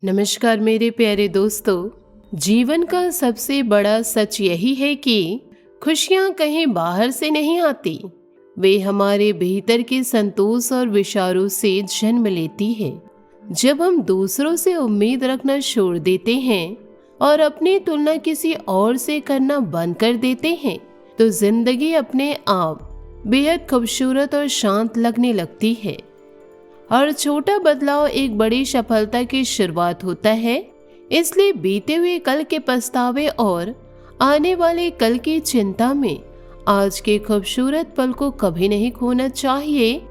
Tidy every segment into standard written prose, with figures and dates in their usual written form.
नमस्कार मेरे प्यारे दोस्तों। जीवन का सबसे बड़ा सच यही है कि खुशियाँ कहीं बाहर से नहीं आती, वे हमारे भीतर के संतोष और विचारों से जन्म लेती है। जब हम दूसरों से उम्मीद रखना छोड़ देते हैं और अपनी तुलना किसी और से करना बंद कर देते हैं, तो जिंदगी अपने आप बेहद खूबसूरत और शांत लगने लगती है। हर छोटा बदलाव एक बड़ी सफलता की शुरुआत होता है। इसलिए बीते हुए कल के पछतावे और आने वाले कल की चिंता में आज के खूबसूरत पल को कभी नहीं खोना चाहिए।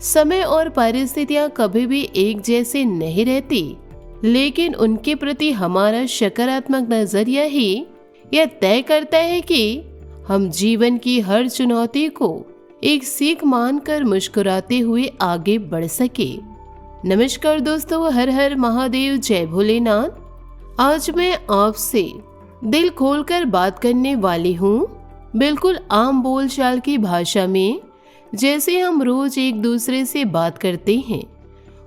समय और परिस्थितियां कभी भी एक जैसे नहीं रहती, लेकिन उनके प्रति हमारा सकारात्मक नजरिया ही यह तय करता है कि हम जीवन की हर चुनौती को एक सीख मानकर मुस्कुराते हुए आगे बढ़ सके। नमस्कार दोस्तों, हर हर महादेव, जय भोलेनाथ। आज मैं आपसे दिल खोलकर बात करने वाली हूँ, बिल्कुल आम बोलचाल की भाषा में, जैसे हम रोज एक दूसरे से बात करते हैं।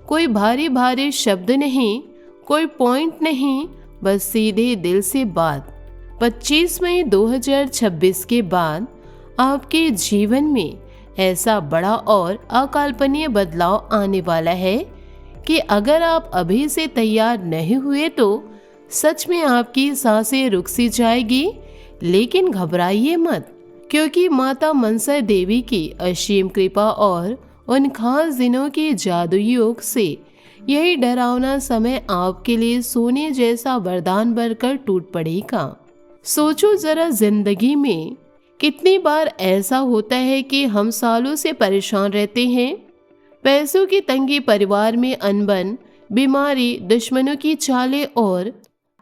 कोई भारी भारी शब्द नहीं, कोई पॉइंट नहीं, बस सीधे दिल से बात। 25 मई 2026 के बाद आपके जीवन में ऐसा बड़ा और अकल्पनीय बदलाव आने वाला है कि अगर आप अभी से तैयार नहीं हुए तो सच में आपकी सांसें रुक सी जाएगी। लेकिन घबराइए मत, क्योंकि माता मनसा देवी की असीम कृपा और उन खास दिनों के जादुई योग से यही डरावना समय आपके लिए सोने जैसा वरदान बनकर टूट पड़ेगा। सोचो जरा, जिंदगी में कितनी बार ऐसा होता है कि हम सालों से परेशान रहते हैं। पैसों की तंगी, परिवार में अनबन, बीमारी, दुश्मनों की चालें, और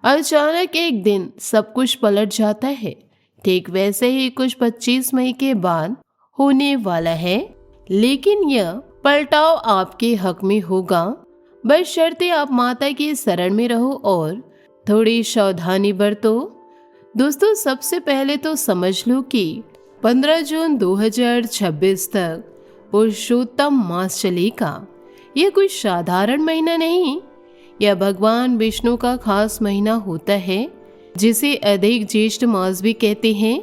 अचानक एक दिन सब कुछ पलट जाता है। ठीक वैसे ही कुछ 25 मई के बाद होने वाला है, लेकिन यह पलटाव आपके हक में होगा। बशर्ते आप माता की शरण में रहो और थोड़ी सावधानी बरतो। दोस्तों, सबसे पहले तो समझ लो कि 15 जून 2026 तक पुरुषोत्तम मास चलेगा। यह कोई साधारण महीना नहीं, यह भगवान विष्णु का खास महीना होता है, जिसे अधिक ज्येष्ठ मास भी कहते हैं।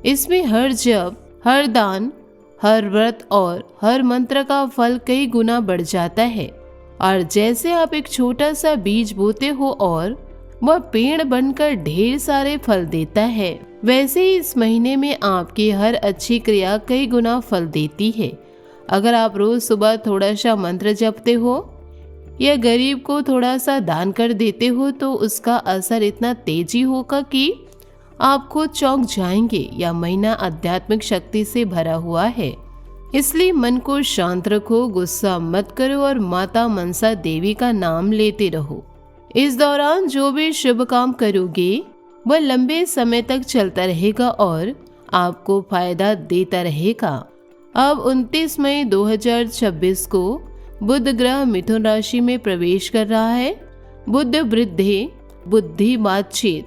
इसमें हर जप, हर दान, हर व्रत और हर मंत्र का फल कई गुना बढ़ जाता है। और जैसे आप एक छोटा सा बीज बोते हो और वह पेड़ बनकर ढेर सारे फल देता है, वैसे ही इस महीने में आपकी हर अच्छी क्रिया कई गुना फल देती है। अगर आप रोज सुबह थोड़ा सा मंत्र जपते हो या गरीब को थोड़ा सा दान कर देते हो, तो उसका असर इतना तेजी होगा कि आप खुद चौंक जाएंगे। यह महीना आध्यात्मिक शक्ति से भरा हुआ है, इसलिए मन को शांत रखो, गुस्सा मत करो और माता मनसा देवी का नाम लेते रहो। इस दौरान जो भी शुभ काम करोगे वह लंबे समय तक चलता रहेगा और आपको फायदा देता रहेगा। अब 29 मई 2026 को बुध ग्रह मिथुन राशि में प्रवेश कर रहा है। बुध वृद्धि, बुद्धि, बातचीत,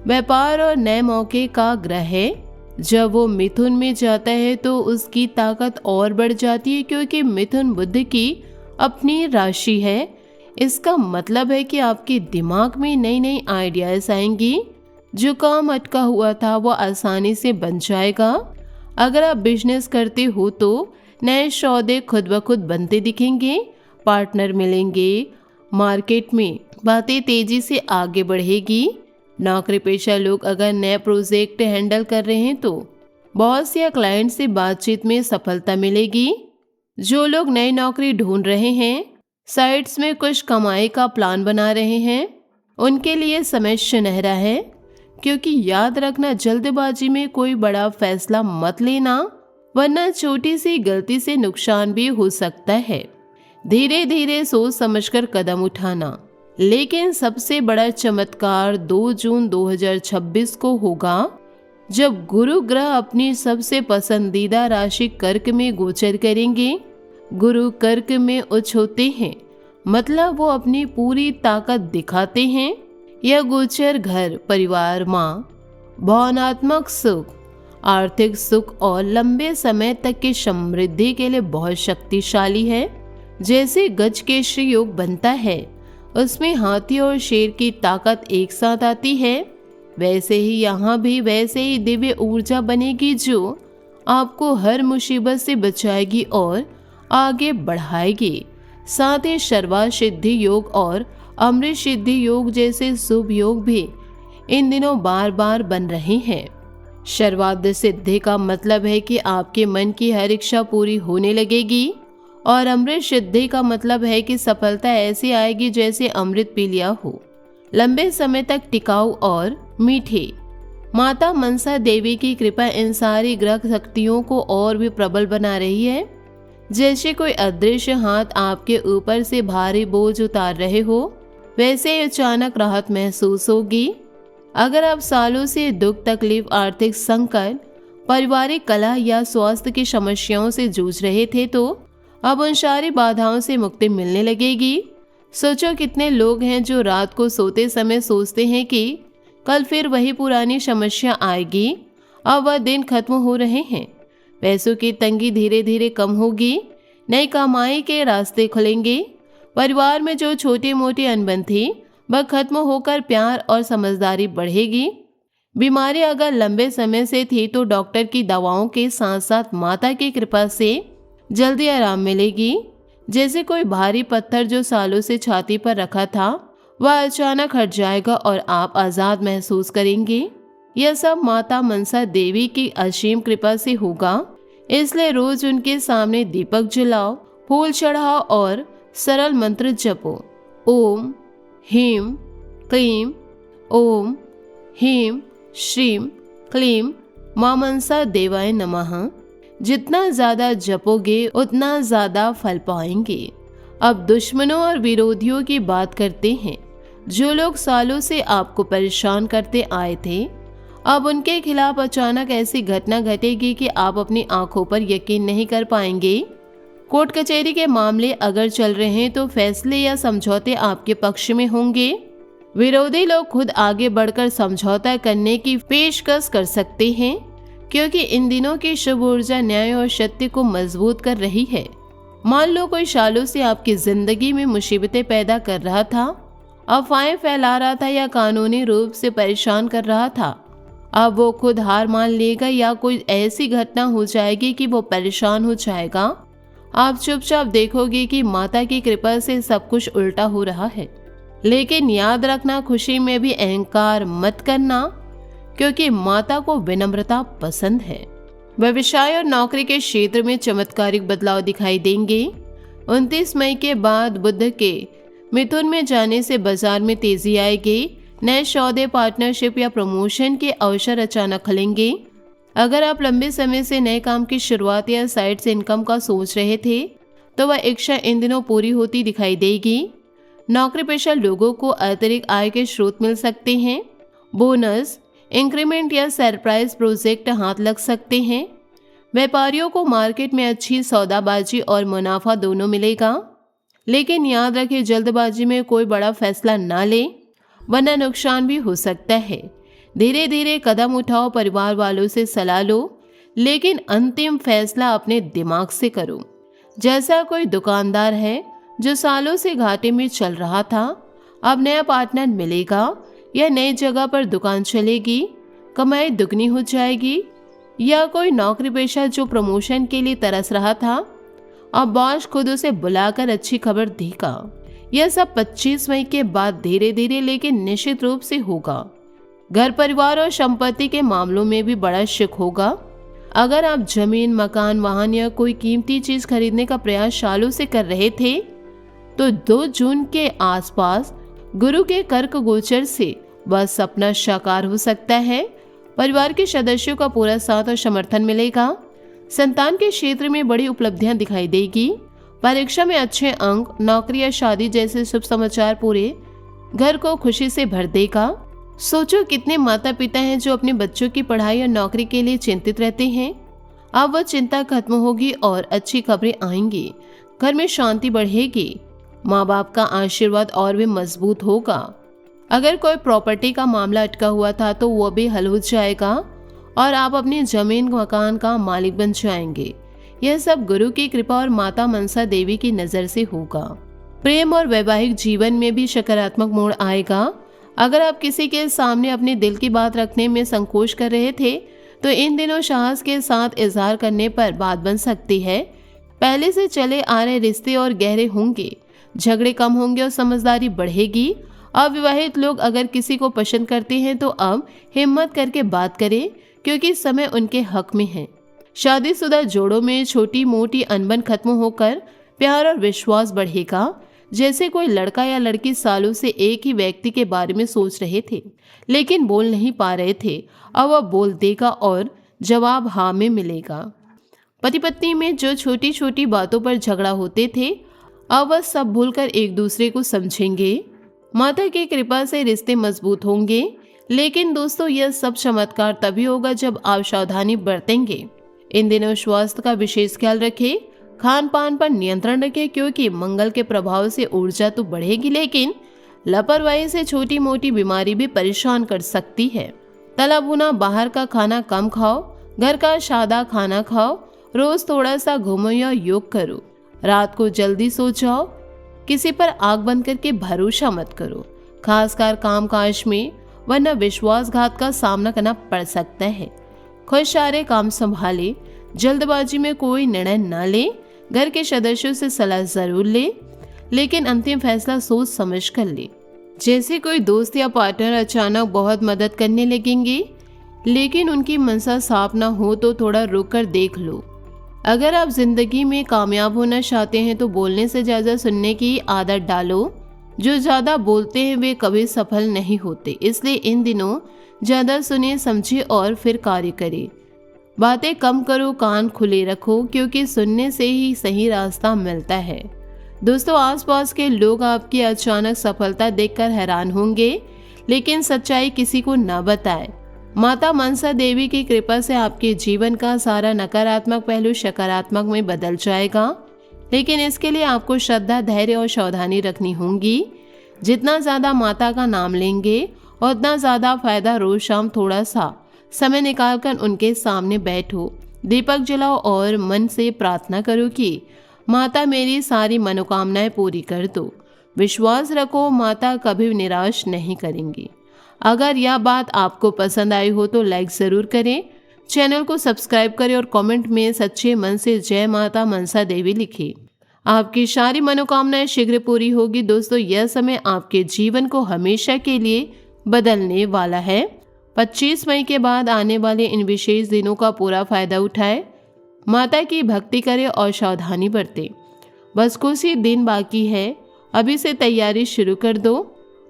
व्यापार और नए मौके का ग्रह है। जब वो मिथुन में जाता है तो उसकी ताकत और बढ़ जाती है, क्योंकि मिथुन बुध की अपनी राशि है। इसका मतलब है कि आपके दिमाग में नई नई आइडियाज आएंगी। जो काम अटका हुआ था वो आसानी से बन जाएगा। अगर आप बिजनेस करते हो तो नए सौदे खुद ब खुद बनते दिखेंगे, पार्टनर मिलेंगे, मार्केट में बातें तेजी से आगे बढ़ेगी। नौकरी पेशा लोग अगर नए प्रोजेक्ट हैंडल कर रहे हैं तो बॉस या क्लाइंट से बातचीत में सफलता मिलेगी। जो लोग नई नौकरी ढूंढ रहे हैं, साइट्स में कुछ कमाई का प्लान बना रहे हैं, उनके लिए समय सुनहरा है। क्योंकि याद रखना, जल्दबाजी में कोई बड़ा फैसला मत लेना, वरना छोटी सी गलती से नुकसान भी हो सकता है। धीरे धीरे सोच समझकर कदम उठाना। लेकिन सबसे बड़ा चमत्कार 2 जून 2026 को होगा, जब गुरु ग्रह अपनी सबसे पसंदीदा राशि कर्क में गोचर करेंगे। गुरु कर्क में उच्च होते हैं, मतलब वो अपनी पूरी ताकत दिखाते हैं। यह गोचर घर, परिवार, माँ, भावनात्मक सुख, आर्थिक सुख और लंबे समय तक की समृद्धि के लिए बहुत शक्तिशाली है। जैसे गजकेसरी योग बनता है, उसमें हाथी और शेर की ताकत एक साथ आती है, वैसे ही यहाँ भी वैसे ही दिव्य ऊर्जा बनेगी जो आपको हर मुसीबत से बचाएगी और आगे बढ़ाएगी। साथ ही सर्वा सिद्धि योग और अमृत सिद्धि योग जैसे शुभ योग भी इन दिनों बार बार बन रहे हैं। सर्वार्थ सिद्धि का मतलब है कि आपके मन की हर इच्छा पूरी होने लगेगी और अमृत सिद्धि का मतलब है कि सफलता ऐसी आएगी जैसे अमृत पी लिया हो, लंबे समय तक टिकाऊ और मीठे। माता मनसा देवी की कृपा इन सारी ग्रह शक्तियों को और भी प्रबल बना रही है। जैसे कोई अदृश्य हाथ आपके ऊपर से भारी बोझ उतार रहे हो, वैसे अचानक राहत महसूस होगी। अगर आप सालों से दुख, तकलीफ, आर्थिक संकट, पारिवारिक कलह या स्वास्थ्य की समस्याओं से जूझ रहे थे तो अब उन सारी बाधाओं से मुक्ति मिलने लगेगी। सोचो कितने लोग हैं जो रात को सोते समय सोचते हैं कि कल फिर वही पुरानी समस्या आएगी। अब वह दिन खत्म हो रहे हैं। पैसों की तंगी धीरे धीरे कम होगी, नई कमाई के रास्ते खुलेंगे। परिवार में जो छोटी मोटी अनबन थी वह खत्म होकर प्यार और समझदारी बढ़ेगी। बीमारी अगर लंबे समय से थी तो डॉक्टर की दवाओं के साथ साथ माता की कृपा से जल्दी आराम मिलेगी। जैसे कोई भारी पत्थर जो सालों से छाती पर रखा था वह अचानक हट जाएगा और आप आज़ाद महसूस करेंगे। यह सब माता मनसा देवी की असीम कृपा से होगा। इसलिए रोज उनके सामने दीपक जलाओ, फूल चढ़ाओ और सरल मंत्र जपो। ओम ह्रीं क्लीं, ओम ह्रीं श्रीं क्लीं मां मनसा देवाय नमः। जितना ज्यादा जपोगे उतना ज्यादा फल पाएंगे। अब दुश्मनों और विरोधियों की बात करते हैं। जो लोग सालों से आपको परेशान करते आए थे, अब उनके खिलाफ अचानक ऐसी घटना घटेगी कि आप अपनी आंखों पर यकीन नहीं कर पाएंगे। कोर्ट कचहरी के मामले अगर चल रहे हैं तो फैसले या समझौते आपके पक्ष में होंगे। विरोधी लोग खुद आगे बढ़कर समझौता करने की पेशकश कर सकते हैं, क्योंकि इन दिनों की शुभ ऊर्जा न्याय और सत्य को मजबूत कर रही है। मान लो कोई सालों से आपकी जिंदगी में मुसीबतें पैदा कर रहा था, अफवाहें फैला रहा था या कानूनी रूप से परेशान कर रहा था, अब वो खुद हार मान लेगा या कोई ऐसी घटना हो जाएगी कि वो परेशान हो जाएगा। आप चुपचाप देखोगे कि माता की कृपा से सब कुछ उल्टा हो रहा है। लेकिन याद रखना, खुशी में भी अहंकार मत करना, क्योंकि माता को विनम्रता पसंद है। व्यवसाय और नौकरी के क्षेत्र में चमत्कारिक बदलाव दिखाई देंगे। 29 मई के बाद बुध के मिथुन में जाने से बाजार में तेजी आएगी। नए सौदे, पार्टनरशिप या प्रमोशन के अवसर अचानक खुलेंगे। अगर आप लंबे समय से नए काम की शुरुआत या साइड से इनकम का सोच रहे थे तो वह इच्छा इन दिनों पूरी होती दिखाई देगी। नौकरी पेशा लोगों को अतिरिक्त आय के स्रोत मिल सकते हैं। बोनस, इंक्रीमेंट या सरप्राइज प्रोजेक्ट हाथ लग सकते हैं। व्यापारियों को मार्केट में अच्छी सौदाबाजी और मुनाफा दोनों मिलेगा। लेकिन याद रखें, जल्दबाजी में कोई बड़ा फैसला ना लें, वरना नुकसान भी हो सकता है। धीरे धीरे कदम उठाओ, परिवार वालों से सलाह लो, लेकिन अंतिम फैसला अपने दिमाग से करो। जैसा कोई दुकानदार है जो सालों से घाटे में चल रहा था, अब नया पार्टनर मिलेगा या नई जगह पर दुकान चलेगी, कमाई दुगनी हो जाएगी। या कोई नौकरी पेशा जो प्रमोशन के लिए तरस रहा था, अब बॉस खुद उसे बुलाकर अच्छी खबर देगा। यह सब 25 मई के बाद धीरे धीरे लेकिन निश्चित रूप से होगा। घर परिवार और संपत्ति के मामलों में भी बड़ा सुख होगा। अगर आप जमीन, मकान, वाहन या कोई कीमती चीज खरीदने का प्रयास सालों से कर रहे थे तो 2 जून के आसपास गुरु के कर्क गोचर से वह सपना साकार हो सकता है। परिवार के सदस्यों का पूरा साथ और समर्थन मिलेगा। संतान के क्षेत्र में बड़ी उपलब्धियां दिखाई देगी। परीक्षा में अच्छे अंक, नौकरी या शादी जैसे शुभ समाचार पूरे घर को खुशी से भर देगा। सोचो कितने माता पिता हैं जो अपने बच्चों की पढ़ाई और नौकरी के लिए चिंतित रहते हैं। अब वह चिंता खत्म होगी और अच्छी खबरें आएंगी। घर में शांति बढ़ेगी। माँ बाप का आशीर्वाद और भी मजबूत होगा। अगर कोई प्रॉपर्टी का मामला अटका हुआ था तो वह भी हल हो जाएगा और आप अपनी जमीन, मकान का मालिक बन जाएंगे। यह सब गुरु की कृपा और माता मनसा देवी की नजर से होगा। प्रेम और वैवाहिक जीवन में भी सकारात्मक मोड़ आएगा। अगर आप किसी के सामने अपने दिल की बात रखने में संकोच कर रहे थे तो इन दिनों साहस के साथ इजहार करने पर बात बन सकती है। पहले से चले आ रहे रिश्ते और गहरे होंगे, झगड़े कम होंगे और समझदारी बढ़ेगी। अविवाहित लोग अगर किसी को पसंद करते हैं तो अब हिम्मत करके बात करें, क्योंकि समय उनके हक में है। शादीशुदा जोड़ों में छोटी मोटी अनबन खत्म होकर प्यार और विश्वास बढ़ेगा। जैसे कोई लड़का या लड़की सालों से एक ही व्यक्ति के बारे में सोच रहे थे लेकिन बोल नहीं पा रहे थे, अब वह बोल देगा और जवाब हाँ में मिलेगा। पति पत्नी में जो छोटी छोटी बातों पर झगड़ा होते थे अब वह सब भूलकर एक दूसरे को समझेंगे। माता की कृपा से रिश्ते मजबूत होंगे। लेकिन दोस्तों, यह सब चमत्कार तभी होगा जब आप सावधानी बरतेंगे। इन दिनों स्वास्थ्य का विशेष ख्याल रखें, खान पान पर नियंत्रण रखें, क्योंकि मंगल के प्रभाव से ऊर्जा तो बढ़ेगी लेकिन लापरवाही से छोटी मोटी बीमारी भी परेशान कर सकती है। तला भुना बाहर का खाना कम खाओ, घर का सादा खाना खाओ, रोज थोड़ा सा घूमो या योग करो, रात को जल्दी सो जाओ, किसी पर आंख बंद करके भरोसा मत करो, खासकर काम काज में, वरना विश्वासघात का सामना करना पड़ सकता है। खुद सारे काम संभाले, जल्दबाजी में कोई निर्णय न ले, घर के सदस्यों से सलाह जरूर ले, लेकिन अंतिम फैसला सोच समझ कर ले। जैसे कोई दोस्त या पार्टनर अचानक बहुत मदद करने लगेंगे लेकिन उनकी मनसा साफ ना हो तो थोड़ा रुक कर देख लो। अगर आप जिंदगी में कामयाब होना चाहते हैं तो बोलने से ज़्यादा सुनने की आदत डालो। जो ज़्यादा बोलते हैं वे कभी सफल नहीं होते, इसलिए इन दिनों ज़्यादा सुने, समझे और फिर कार्य करें। बातें कम करो, कान खुले रखो, क्योंकि सुनने से ही सही रास्ता मिलता है। दोस्तों, आसपास के लोग आपकी अचानक सफलता देखकर हैरान होंगे, लेकिन सच्चाई किसी को न बताएं। माता मनसा देवी की कृपा से आपके जीवन का सारा नकारात्मक पहलू सकारात्मक में बदल जाएगा, लेकिन इसके लिए आपको श्रद्धा, धैर्य और सावधानी रखनी होगी। जितना ज़्यादा माता का नाम लेंगे उतना ज़्यादा फायदा। रोज शाम थोड़ा सा समय निकालकर उनके सामने बैठो, दीपक जलाओ और मन से प्रार्थना करो कि माता मेरी सारी मनोकामनाएं पूरी कर दो। विश्वास रखो, माता कभी निराश नहीं करेंगी। अगर यह बात आपको पसंद आई हो तो लाइक ज़रूर करें, चैनल को सब्सक्राइब करें और कमेंट में सच्चे मन से जय माता मनसा देवी लिखें। आपकी सारी मनोकामनाएं शीघ्र पूरी होगी। दोस्तों, यह समय आपके जीवन को हमेशा के लिए बदलने वाला है। 25 मई के बाद आने वाले इन विशेष दिनों का पूरा फायदा उठाएं, माता की भक्ति करें और सावधानी बरतें। बस कुछ ही दिन बाकी है, अभी से तैयारी शुरू कर दो।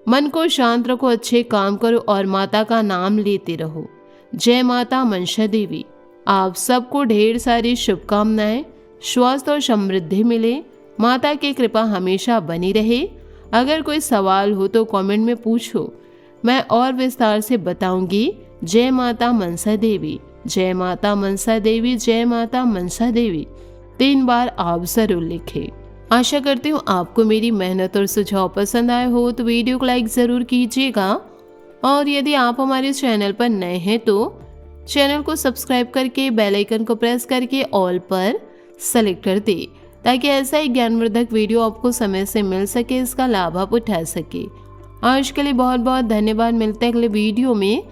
मन को शांत रखो, अच्छे काम करो और माता का नाम लेते रहो। जय माता मनसा देवी। आप सबको ढेर सारी शुभकामनाएं, स्वास्थ्य और समृद्धि मिले, माता की कृपा हमेशा बनी रहे। अगर कोई सवाल हो तो कमेंट में पूछो, मैं और विस्तार से बताऊंगी। जय माता मनसा देवी, जय माता मनसा देवी, जय माता मनसा देवी 3 बार आप जरूर लिखें। आशा करती हूँ आपको मेरी मेहनत और सुझाव पसंद आए हो तो वीडियो को लाइक ज़रूर कीजिएगा, और यदि आप हमारे चैनल पर नए हैं तो चैनल को सब्सक्राइब करके बेल आइकन को प्रेस करके ऑल पर सेलेक्ट कर दे, ताकि ऐसा ही ज्ञानवर्धक वीडियो आपको समय से मिल सके, इसका लाभ आप उठा सके। आज के लिए बहुत बहुत धन्यवाद। मिलते हैं अगले वीडियो में।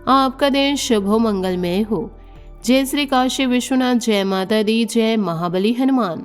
आपका दिन शुभ हो, मंगलमय हो। जय श्री काशी विश्वनाथ, जय माता दी, जय महाबली हनुमान।